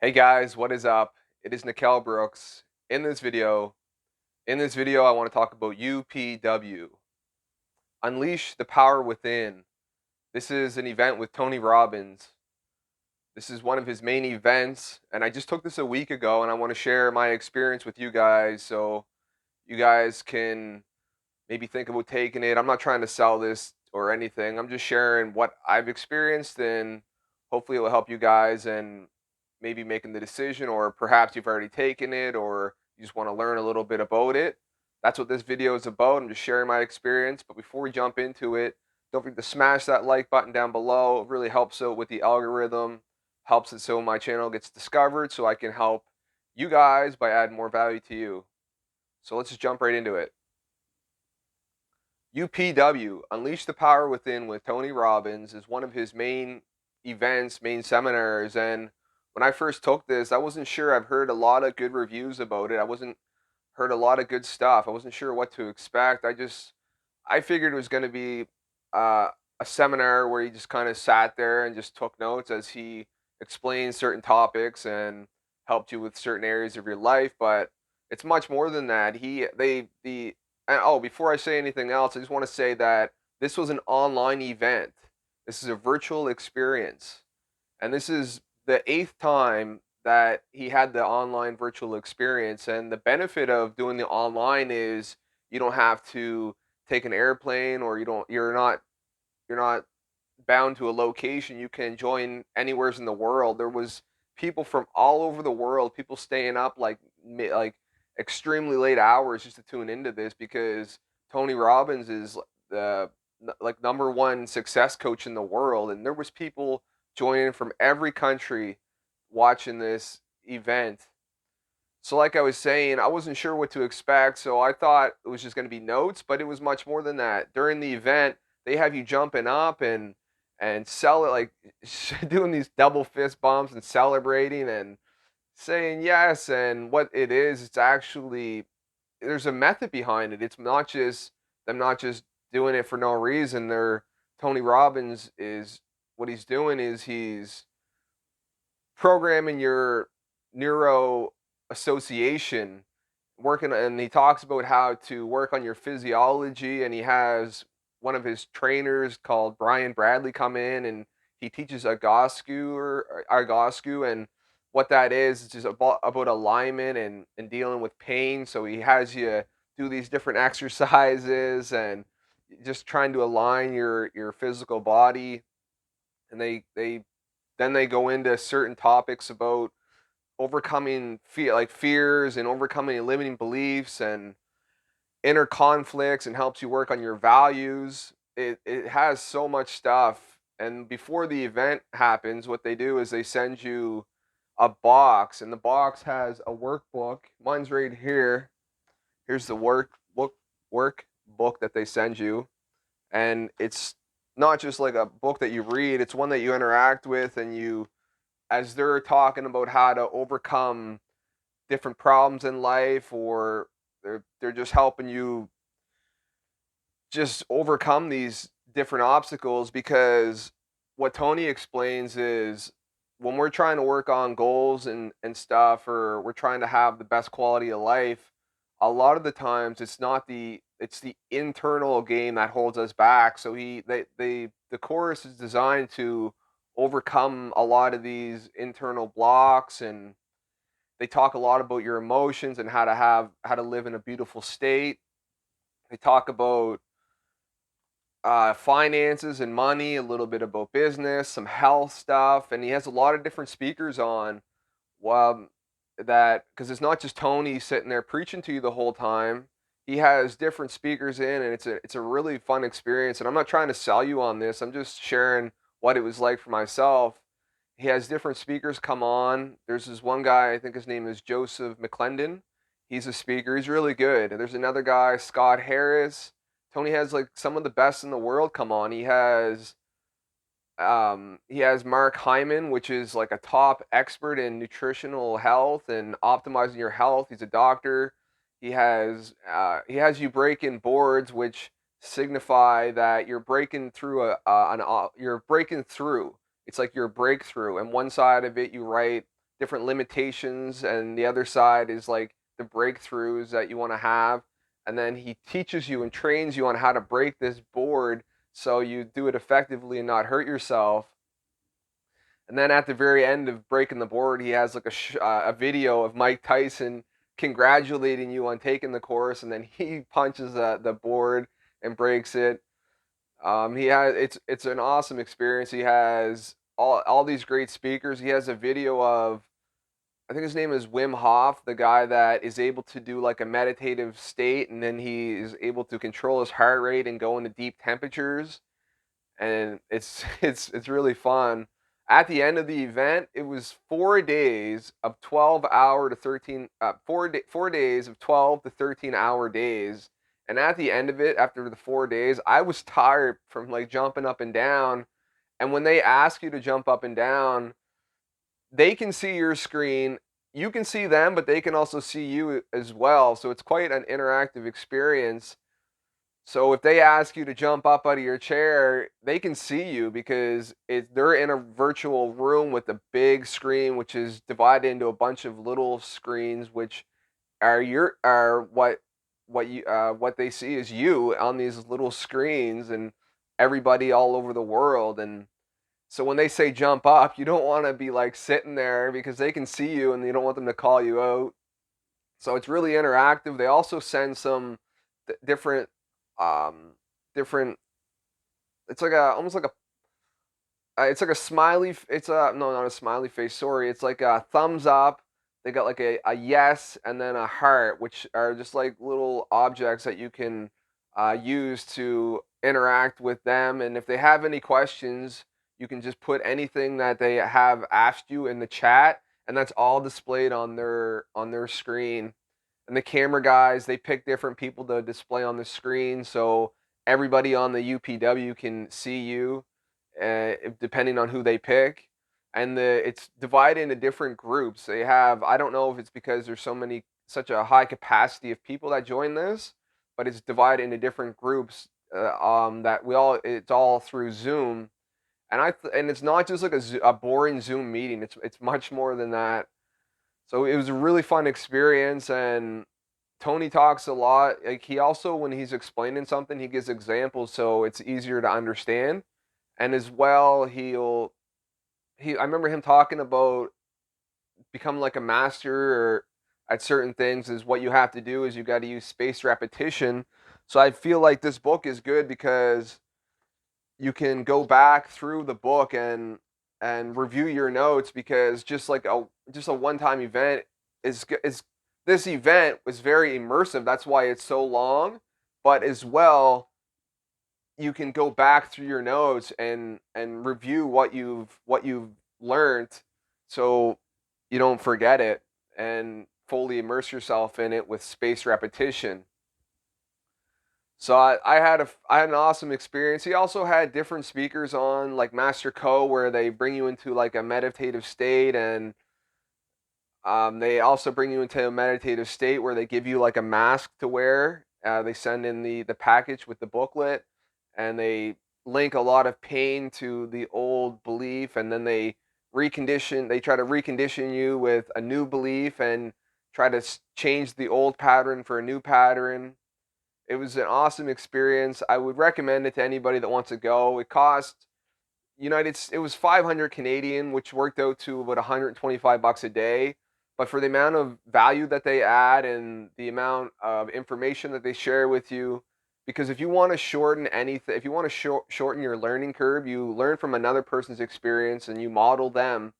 Hey guys, what is up? It is Nikel Brooks. In this video, I want to talk about UPW, Unleash the Power Within. This is an event with Tony Robbins. This is one of his main events, and I just took this a week ago, and I want to share my experience with you guys so you guys can maybe think about taking it. I'm not trying to sell this or anything. I'm just sharing what I've experienced, and hopefully it will help you guys and maybe making the decision, or perhaps you've already taken it, or you just want to learn a little bit about it. That's what this video is about. I'm just sharing my experience. But before we jump into it, don't forget to smash that like button down below. It really helps out with the algorithm, helps it so my channel gets discovered, so I can help you guys by adding more value to you. So let's just jump right into it. UPW, Unleash the Power Within with Tony Robbins, is one of his main events, main seminars. And when I first took this, I wasn't sure. I've heard a lot of good reviews about it. I wasn't heard a lot of good stuff. I wasn't sure what to expect. I figured it was going to be a seminar where he just kind of sat there and just took notes as he explained certain topics and helped you with certain areas of your life. But it's much more than that. Before I say anything else, I just want to say that this was an online event. This is a virtual experience. And this is the eighth time that he had the online virtual experience. And the benefit of doing the online is you don't have to take an airplane, or you're not bound to a location. You can join anywhere in the world. There was people from all over the world, people staying up like extremely late hours just to tune into this, because Tony Robbins is the like number one success coach in the world, and there was people joining from every country watching this event. So like I was saying, I wasn't sure what to expect, so I thought it was just going to be notes, but it was much more than that. During the event, they have you jumping up and sell it, like doing these double fist bumps and celebrating and saying yes. And what it is, it's actually, there's a method behind it. It's not just them not just doing it for no reason. Tony Robbins is, what he's doing is he's programming your neuro association, working, and he talks about how to work on your physiology. And he has one of his trainers called Brian Bradley come in, and he teaches agoscu. And what that is just about alignment and dealing with pain. So he has you do these different exercises and just trying to align your physical body. And they go into certain topics about overcoming fears and overcoming limiting beliefs and inner conflicts, and helps you work on your values. It has so much stuff. And before the event happens, what they do is they send you a box, and the box has a workbook. Mine's right here. Here's the workbook that they send you. And it's not just like a book that you read, it's one that you interact with, and you, as they're talking about how to overcome different problems in life, or they're just helping you just overcome these different obstacles. Because what Tony explains is, when we're trying to work on goals and stuff, or we're trying to have the best quality of life, a lot of the times it's the internal game that holds us back. So the course is designed to overcome a lot of these internal blocks. And they talk a lot about your emotions and how to live in a beautiful state. They talk about finances and money, a little bit about business, some health stuff. And he has a lot of different speakers on, um, that, because it's not just Tony sitting there preaching to you the whole time. He has different speakers in, and it's a really fun experience. And I'm not trying to sell you on this. I'm just sharing what it was like for myself. He has different speakers come on. There's this one guy, I think his name is Joseph McClendon. He's a speaker. He's really good. And there's another guy, Scott Harris. Tony has like some of the best in the world come on. He has Mark Hyman, which is like a top expert in nutritional health and optimizing your health. He's a doctor. He has you breaking boards, which signify that you're breaking through you're breaking through. It's like your breakthrough, and one side of it you write different limitations, and the other side is like the breakthroughs that you want to have. And then he teaches you and trains you on how to break this board so you do it effectively and not hurt yourself. And then at the very end of breaking the board, he has like a video of Mike Tyson congratulating you on taking the course, and then he punches the board and breaks it. He has it's an awesome experience. He has all these great speakers. He has a video of, I think his name is Wim Hof, the guy that is able to do like a meditative state, and then he is able to control his heart rate and go into deep temperatures, and it's really fun. At the end of the event, it was 4 days of 12-hour to 13 4 days of 12 to 13 hour days. And at the end of it, after the 4 days, I was tired from like jumping up and down. And when they ask you to jump up and down, they can see your screen, you can see them, but they can also see you as well. So it's quite an interactive experience. So if they ask you to jump up out of your chair, they can see you because they're in a virtual room with a big screen, which is divided into a bunch of little screens, which are what they see is you on these little screens, and everybody all over the world. And so when they say jump up, you don't want to be like sitting there because they can see you and you don't want them to call you out. So it's really interactive. They also send some different um different, it's like a almost like a it's like a smiley it's a no, not a smiley face, sorry, it's like a thumbs up. They got like a yes and then a heart, which are just like little objects that you can use to interact with them. And if they have any questions, you can just put anything that they have asked you in the chat, and that's all displayed on their screen. And the camera guys, they pick different people to display on the screen, so everybody on the UPW can see you, depending on who they pick. And it's divided into different groups. They have, I don't know if it's because there's such a high capacity of people that join this, but it's divided into different groups. That it's all through Zoom, and and it's not just like a boring Zoom meeting. It's much more than that. So it was a really fun experience, and Tony talks a lot. Like he also, when he's explaining something, he gives examples so it's easier to understand. And as well, I remember him talking about become like a master or at certain things is what you have to do is you got to use spaced repetition. So I feel like this book is good because you can go back through the book and review your notes, because just a one-time event is this event was very immersive. That's why it's so long. But as well, you can go back through your notes and review what you've learned, so you don't forget it, and fully immerse yourself in it with spaced repetition. So I had an awesome experience. He also had different speakers on, like Master Co, where they bring you into like a meditative state, and they also bring you into a meditative state where they give you like a mask to wear. They send in the package with the booklet, and they link a lot of pain to the old belief, and then they try to recondition you with a new belief and try to change the old pattern for a new pattern. It was an awesome experience. I would recommend it to anybody that wants to go. It was 500 Canadian, which worked out to about 125 bucks a day. But for the amount of value that they add and the amount of information that they share with you, because if you want to shorten anything, if you want to shorten your learning curve, you learn from another person's experience and you model them.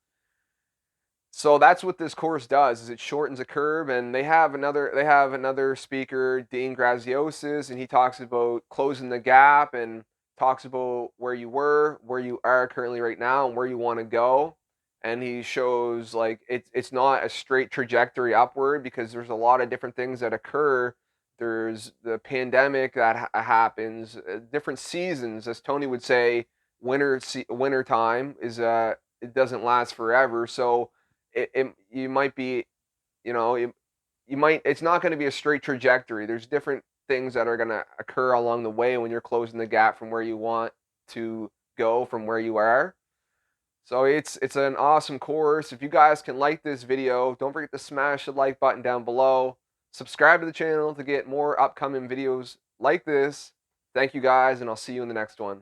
So that's what this course does, is it shortens a curve. And they have another speaker, Dean Graziosis, and he talks about closing the gap and talks about where you were, where you are currently right now, and where you want to go. And he shows like it's not a straight trajectory upward, because there's a lot of different things that occur. There's the pandemic that happens, different seasons, as Tony would say. Winter time is it doesn't last forever. So you might be, you might, it's not going to be a straight trajectory. There's different things that are going to occur along the way when you're closing the gap from where you want to go from where you are. So it's an awesome course. If you guys can like this video, don't forget to smash the like button down below. Subscribe to the channel to get more upcoming videos like this. Thank you guys, and I'll see you in the next one.